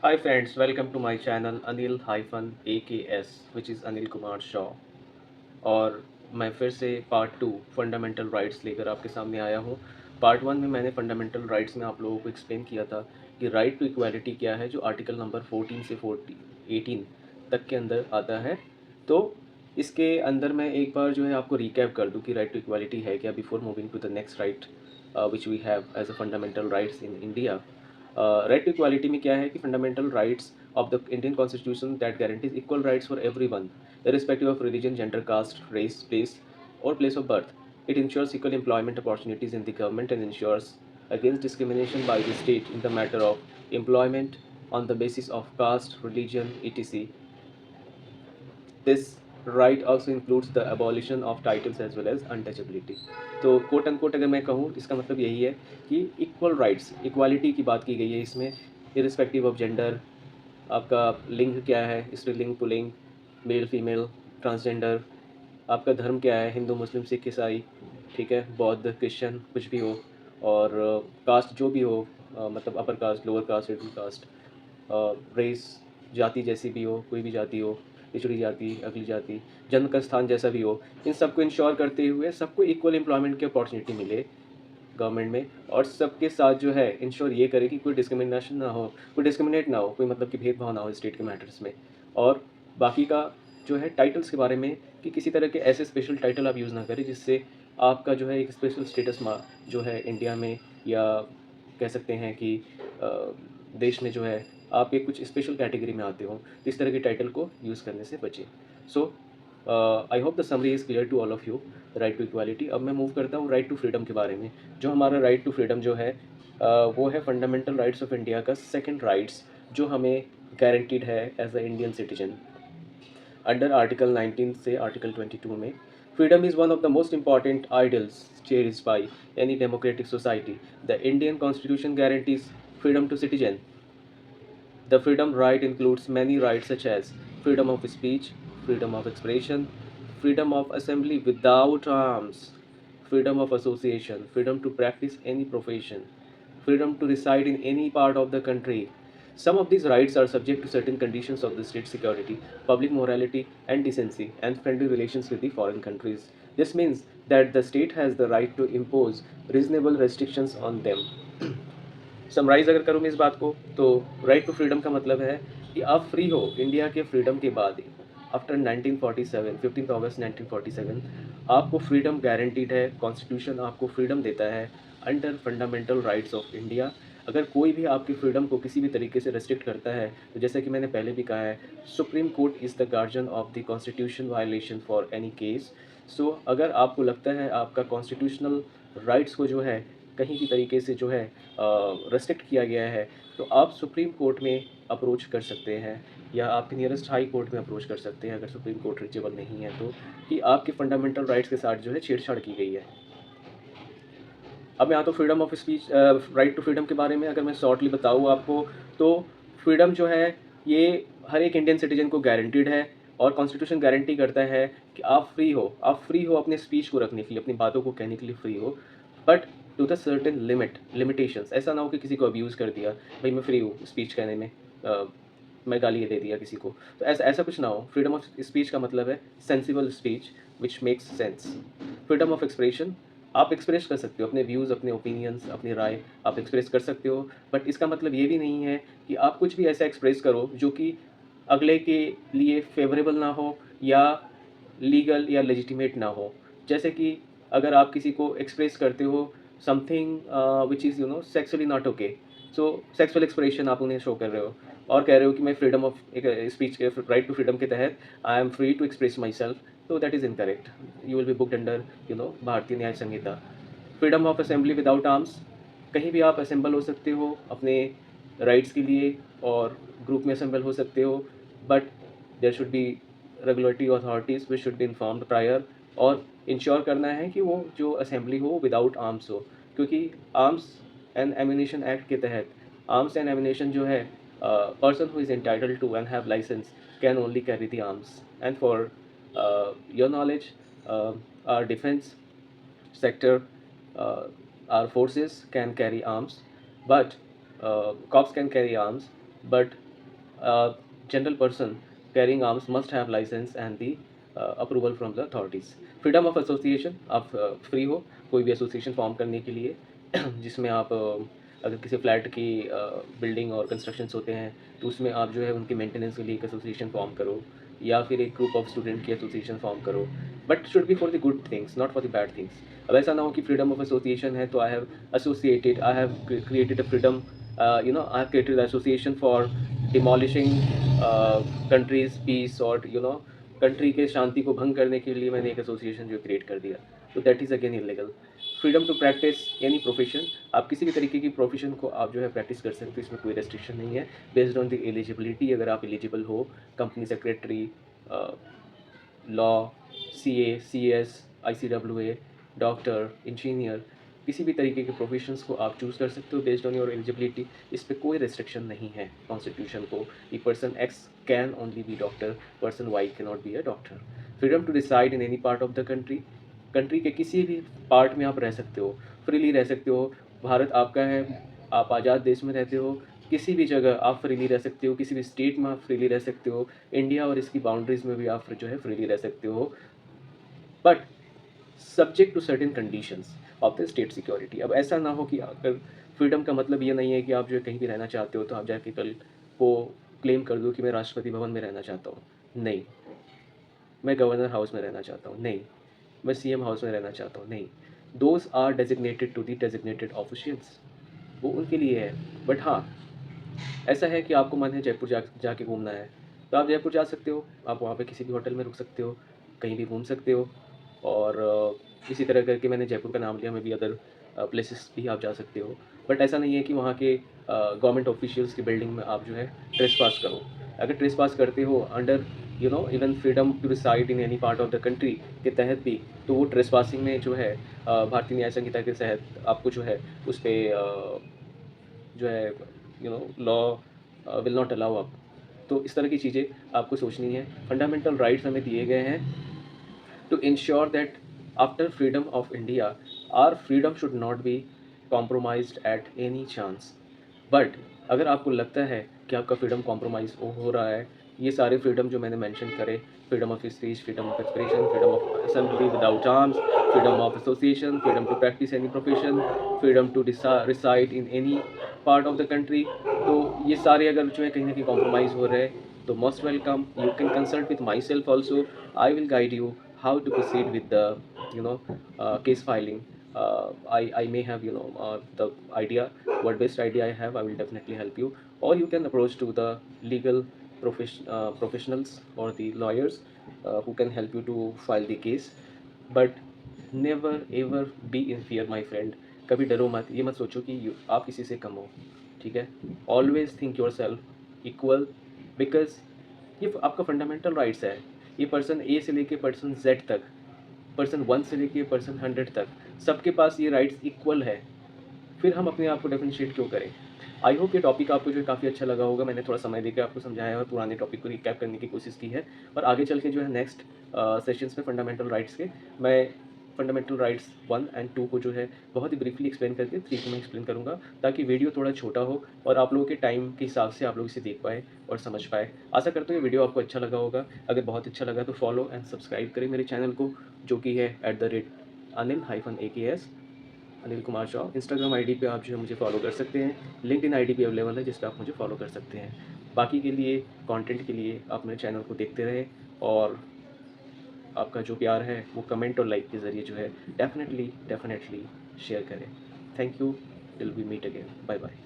Hi friends, welcome to my channel Anil-AKS which is Anil Kumar Shaw। और मैं फिर से पार्ट 2 फंडामेंटल राइट्स लेकर आपके सामने आया हूँ। पार्ट 1 में मैंने फंडामेंटल राइट्स में आप लोगों को एक्सप्लेन किया था कि राइट टू इक्वालिटी क्या है, जो आर्टिकल नंबर 14 से 18 तक के अंदर आता है। तो इसके अंदर मैं एक बार जो है आपको रिकैप कर दूँ कि राइट टू इक्वालिटी है क्या, before moving to the next right which we have as a fundamental rights in India. Right to equality में क्या है कि fundamental rights of the Indian Constitution that guarantees equal rights for everyone, irrespective of religion, gender, caste, race, place, or place of birth. It ensures equal employment opportunities in the government and ensures against discrimination by the state in the matter of employment on the basis of caste, religion, etc. This right also includes the abolition of titles as well as untouchability। तो quote unquote अगर मैं कहूँ, इसका मतलब यही है कि equal rights, equality की बात की गई है इसमें, इरिस्पेक्टिव ऑफ जेंडर, आपका लिंग क्या है, स्त्रीलिंग पुल्लिंग, मेल फीमेल, ट्रांसजेंडर, आपका धर्म क्या है, हिंदू मुस्लिम सिख ईसाई, ठीक है, बौद्ध क्रिश्चियन कुछ भी हो, और कास्ट जो भी हो, मतलब upper caste, lower caste, schedule caste, race, जाति जैसी भी हो, कोई भी जाति हो, पिछड़ी जाति, अगली जाति, जन्म का स्थान जैसा भी हो, इन सबको इंश्योर करते हुए सबको इक्वल एम्प्लॉयमेंट की अपॉर्चुनिटी मिले गवर्नमेंट में, और सबके साथ जो है इंश्योर ये करे कि कोई डिस्क्रिमिनेशन ना हो, कोई डिस्क्रिमिनेट ना हो, कोई मतलब कि भेदभाव ना हो स्टेट के मैटर्स में। और बाकी का जो है टाइटल्स के बारे में, कि किसी तरह के ऐसे स्पेशल टाइटल आप यूज़ ना करें जिससे आपका जो है एक स्पेशल स्टेटस जो है इंडिया में, या कह सकते हैं कि देश में जो है आप एक कुछ स्पेशल कैटेगरी में आते हो, तो इस तरह के टाइटल को यूज़ करने से बचें। So I hope the summary is clear to all of you. Right to equality. अब मैं मूव करता हूँ राइट टू फ्रीडम के बारे में। जो हमारा राइट टू फ्रीडम जो है, वो है फंडामेंटल राइट्स ऑफ इंडिया का सेकंड राइट्स, जो हमें गारंटीड है as a Indian citizen under article 19 से आर्टिकल 22 में। Freedom is one of the most important ideals cherished by any democratic society. The Indian Constitution guarantees freedom to citizen. The freedom right includes many rights such as freedom of speech, freedom of expression, freedom of assembly without arms, freedom of association, freedom to practice any profession, freedom to reside in any part of the country. Some of these rights are subject to certain conditions of the state security, public morality and decency, and friendly relations with the foreign countries. This means that the state has the right to impose reasonable restrictions on them. Summarise अगर करूँ मैं इस बात को, तो right to freedom का मतलब है कि आप फ्री हो इंडिया के फ्रीडम के बाद ही, आफ्टर 1947, 15 अगस्त 1947 आपको फ्रीडम गारंटीड है। कॉन्स्टिट्यूशन आपको फ्रीडम देता है under fundamental rights of India. अगर कोई भी आपकी फ्रीडम को किसी भी तरीके से रेस्ट्रिक्ट करता है, तो जैसे कि मैंने पहले भी कहा है, supreme court is the guardian of the constitution violation for any case. So अगर आपको लगता है आपका कॉन्स्टिट्यूशनल राइट्स को जो है कहीं भी तरीके से जो है रेस्ट्रिक्ट किया गया है, तो आप सुप्रीम कोर्ट में अप्रोच कर सकते हैं, या आपके नियरेस्ट हाई कोर्ट में अप्रोच कर सकते हैं अगर सुप्रीम कोर्ट रीचेबल नहीं है तो, कि आपके फंडामेंटल राइट्स के साथ जो है छेड़छाड़ की गई है। अब मैं आता हूँ freedom of speech, right to freedom के बारे में अगर मैं शॉर्टली बताऊँ आपको, तो फ्रीडम जो है ये हर एक इंडियन सिटीजन को गारंटीड है, और कॉन्स्टिट्यूशन गारंटी करता है कि आप फ्री हो अपने स्पीच को रखने के लिए, अपनी बातों को कहने के लिए फ्री हो, but to the certain limitations. ऐसा ना हो कि किसी को अब्यूज़ कर दिया, भाई मैं फ्री हूँ स्पीच कहने में, मैं गाली दे दिया किसी को, तो ऐसा ऐसा कुछ ना हो। फ्रीडम ऑफ स्पीच का मतलब है sensible speech which makes sense. Freedom of expression, आप एक्सप्रेस कर सकते हो अपने व्यूज़, अपने ओपिनियंस, अपनी राय आप एक्सप्रेस कर सकते हो, बट इसका मतलब ये भी नहीं है कि आप कुछ भी ऐसा एक्सप्रेस करो जो कि अगले के लिए फेवरेबल ना हो, या लीगल या लेजिटिमेट ना हो। जैसे कि अगर आप किसी को एक्सप्रेस करते हो something which is sexually not okay, so sexual expression आप उन्हें शो कर रहे हो, और कह रहे हो कि मैं फ्रीडम ऑफ एक स्पीच के राइट टू फ्रीडम के तहत I am free to express myself, तो that is incorrect. You will be booked under Bharatiya Nyaya Sanhita. Freedom of assembly without arms, कहीं भी आप असेंबल हो सकते हो अपने राइट्स के लिए, और ग्रुप में असेंबल हो सकते हो, but there should be regulatory authorities which should be informed prior, और इंश्योर करना है कि वो जो असेंबली हो विदाउट आर्म्स हो, क्योंकि आर्म्स एंड एम्यूनेशन एक्ट के तहत आर्म्स एंड एम्यूनेशन जो है, person who is entitled to and have licence can only carry the arms. And for your knowledge, our defense sector, our forces can carry arms, but cops can carry arms, but general person carrying arms must have licence and the approval from the authorities. Freedom of association, आप free हो कोई भी association form करने के लिए जिसमें आप अगर किसी फ्लैट की बिल्डिंग और कंस्ट्रक्शंस होते हैं तो उसमें आप जो है उनकी मेंटेनेंस के लिए एक एसोसिएशन फॉर्म करो, या फिर एक ग्रुप ऑफ स्टूडेंट की एसोसिएशन फॉर्म करो, but should be for the good things, not for the bad things. अब ऐसा ना हो कि फ्रीडम ऑफ एसोसिएशन है तो I have associated, I have created a freedom, I have created association for demolishing countries peace, और country के शांति को भंग करने के लिए मैंने एक एसोसिएशन जो क्रिएट कर दिया, तो that is again illegal. Freedom to practise any profession, आप किसी भी तरीके की प्रोफेशन को आप जो है प्रैक्टिस कर सकते हो, इसमें कोई रेस्ट्रिक्शन नहीं है बेस्ड ऑन द एलिजिबिलिटी। अगर आप एलिजिबल हो, company secretary, law, CA, CS, ICWA, doctor, engineer, किसी भी तरीके के प्रोफेशंस को आप चूज़ कर सकते हो बेस्ड ऑन योर एलिजिबिलिटी। इस पे कोई रेस्ट्रिक्शन नहीं है कॉन्स्टिट्यूशन को कि person X can only be doctor, person Y can not be a doctor. Freedom to decide in any part of the country, country के किसी भी पार्ट में आप रह सकते हो, फ्रीली रह सकते हो। भारत आपका है, आप आज़ाद देश में रहते हो, किसी भी जगह आप फ्रीली रह सकते हो, किसी भी स्टेट में आप फ्रीली रह सकते हो, इंडिया और इसकी बाउंड्रीज़ में भी आप जो है फ्रीली रह सकते हो, but subject to certain conditions of the state security. अब ऐसा ना हो कि अगर फ्रीडम का मतलब ये नहीं है कि आप जो है कहीं भी रहना चाहते हो तो आप जाके कल वो क्लेम कर दो कि मैं राष्ट्रपति भवन में रहना चाहता हूँ, नहीं, मैं गवर्नर हाउस में रहना चाहता हूँ, नहीं, मैं सीएम हाउस में रहना चाहता हूँ, नहीं। Those are designated to the designated officials, वो उनके लिए है। बट हाँ, ऐसा है कि आपको मन है जयपुर जाके घूमना है तो आप जयपुर जा सकते हो, आप वहाँ पे किसी भी होटल में रुक सकते हो, कहीं भी घूम सकते हो। और इसी तरह करके मैंने जयपुर का नाम लिया, मैं भी अदर प्लेसेस भी आप जा सकते हो। बट ऐसा नहीं है कि वहाँ के गवर्नमेंट ऑफिशियल्स की बिल्डिंग में आप जो है ट्रेस पास करो। अगर ट्रेस पास करते हो under even freedom to reside in any part of the country के तहत भी, तो वो ट्रेस पासिंग में जो है भारतीय न्याय संहिता के तहत आपको जो है उस पर जो है law will not allow up. तो इस तरह की चीज़ें आपको सोचनी है। फंडामेंटल राइट्स हमें दिए गए हैं to ensure that after freedom of India, our freedom should not be compromised at any chance. But अगर आपको लगता है कि आपका फ्रीडम कॉम्प्रोमाइज़ हो रहा है, ये सारे फ्रीडम जो मैंने मेंशन करे, freedom of speech, freedom of expression, freedom of assembly without arms, freedom of association, freedom to practise any profession, freedom to reside in any part of the country, तो ये सारे अगर जो है कहीं ना कहीं कॉम्प्रोमाइज़ हो रहे हैं तो most welcome, you can consult with my self also, I will guide you how to proceed with the case filing. I may have the idea, what best idea I have, I will definitely help you, or you can approach to the legal professionals or the lawyers who can help you to file the case. But never ever be in fear my friend, कभी डरो मत, ये मत सोचो कि आप किसी से कम हो, ठीक है। Always think your self equal, because ये आपका फंडामेंटल राइट्स है। ये पर्सन ए से लेके पर्सन जेड तक, पर्सन 1 से लेके पर्सन 100 तक, सबके पास ये राइट्स इक्वल है। फिर हम अपने आप को डिफरेंशिएट क्यों करें। आई होप ये टॉपिक आपको जो है काफ़ी अच्छा लगा होगा। मैंने थोड़ा समय देकर आपको समझाया और पुराने टॉपिक को रिकैप करने की कोशिश की है, और आगे चल के जो है नेक्स्ट सेशंस में फंडामेंटल राइट्स के मैं फंडामेंटल राइट्स 1 एंड 2 को जो है बहुत ही ब्रीफली एक्सप्लेन करके 3 को मैं एक्सप्लेन करूँगा, ताकि वीडियो थोड़ा छोटा हो और आप लोगों के टाइम के हिसाब से आप लोग इसे देख पाए और समझ पाए। आशा करता हूँ ये वीडियो आपको अच्छा लगा होगा। अगर बहुत अच्छा लगा तो फॉलो एंड सब्सक्राइब करें मेरे चैनल को, जो कि है @anil-aks Anil Kumar Shaw. Instagram ID पे आप जो है मुझे फॉलो कर सकते हैं, लिंक्डइन आईडी भी अवेलेबल है जिस पर आप मुझे फॉलो कर सकते हैं। बाकी के लिए कंटेंट के लिए आप मेरे चैनल को देखते रहें, और आपका जो प्यार है वो कमेंट और लाइक के ज़रिए जो है डेफिनेटली शेयर करें। Thank you, till we meet again, bye bye.